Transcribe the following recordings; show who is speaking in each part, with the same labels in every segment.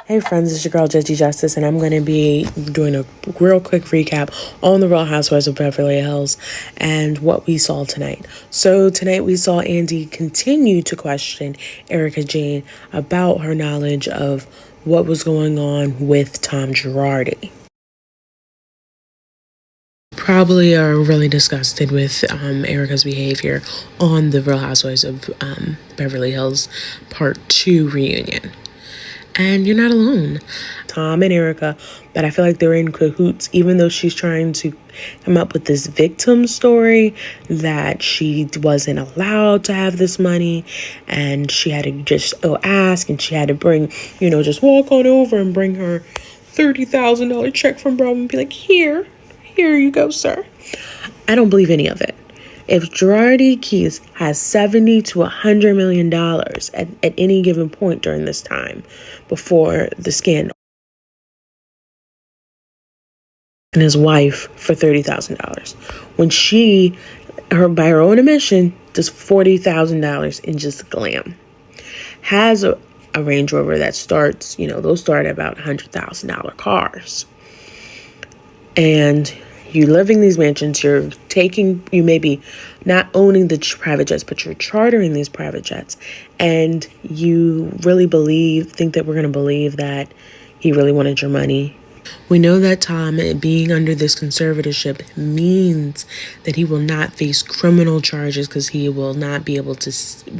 Speaker 1: Hey friends, it's your girl Judgy Justice, and I'm going to be doing a real quick recap on the Real Housewives of Beverly Hills and what we saw tonight. So tonight we saw Andy continue to question Erika Jayne about her knowledge of what was going on with Tom Girardi. Probably are really disgusted with Erika's behavior on the Real Housewives of Beverly Hills Part 2 reunion. And you're not alone. Tom and Erika, but I feel like they're in cahoots, even though she's trying to come up with this victim story that she wasn't allowed to have this money and she had to just ask, and she had to bring, just walk on over and bring her $30,000 check from Bravo and be like, here you go, sir. I don't believe any of it. If Girardi Keys has $70 to $100 million at any given point during this time before the scandal, and his wife for $30,000, when she, by her own admission, does $40,000 in just glam, has a Range Rover that starts, those start at about $100,000 cars, and you living these mansions, you may be not owning the private jets, but you're chartering these private jets, and you really think that we're going to believe that he really wanted your money. We know that Tom, being under this conservatorship, means that he will not face criminal charges because he will not be able to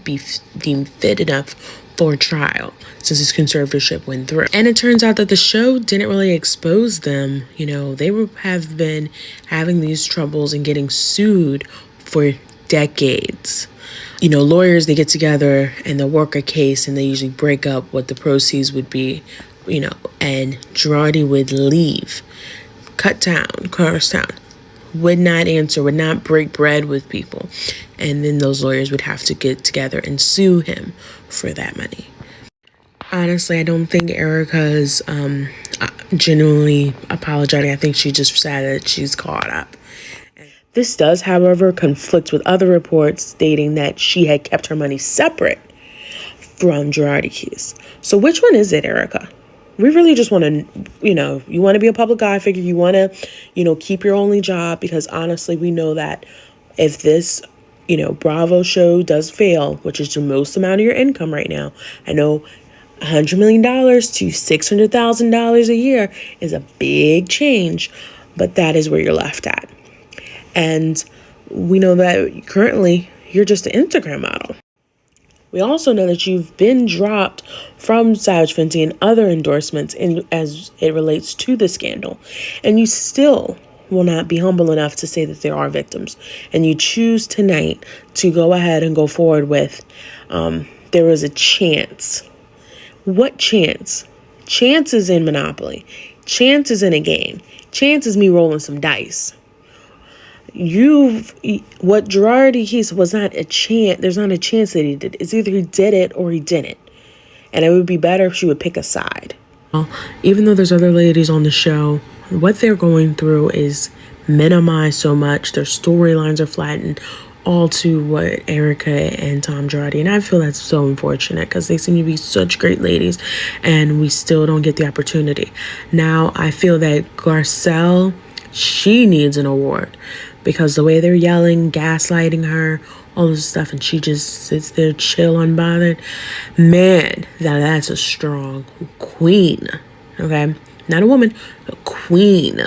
Speaker 1: be deemed fit enough for trial since his conservatorship went through. And it turns out that the show didn't really expose them. They have been having these troubles and getting sued for decades. Lawyers, they get together and they'll work a case and they usually break up what the proceeds would be, and Girardi would leave, cross town, would not answer, would not break bread with people. And then those lawyers would have to get together and sue him for that money. Honestly, I don't think Erika's genuinely apologetic. I think she's just sad that she's caught up. This does, however, conflict with other reports stating that she had kept her money separate from Girardi Keys. So which one is it, Erika? We really just want to, you want to be a public eye figure. You want to, keep your only job, because honestly, we know that if this, Bravo show does fail, which is the most amount of your income right now, I know $100 million to $600,000 a year is a big change, but that is where you're left at. And we know that currently you're just an Instagram model. We also know that you've been dropped from Savage Fenty and other endorsements as it relates to the scandal. And you still will not be humble enough to say that there are victims. And you choose tonight to go ahead and go forward with there was a chance. What chance? Chance is in Monopoly. Chance is in a game. Chance is me rolling some dice. What Girardi Keys was not a chance. There's not a chance that he did. It's either he did it or he didn't. And it would be better if she would pick a side. Well, even though there's other ladies on the show, what they're going through is minimized so much. Their storylines are flattened all to what Erika and Tom Girardi. And I feel that's so unfortunate because they seem to be such great ladies and we still don't get the opportunity. Now, I feel that Garcelle, she needs an award because the way they're yelling, gaslighting her, all this stuff, and she just sits there chill, unbothered. Man, that's a strong queen, okay? Not a woman, a queen.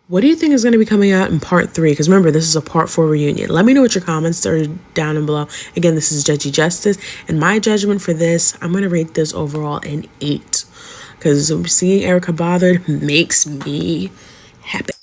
Speaker 1: What do you think is going to be coming out in part 3? Because remember, this is a part 4 reunion. Let me know what your comments are down and below. Again, this is Judgy Justice, and my judgment for this, I'm going to rate this overall an 8. Because seeing Erika bothered makes me happy.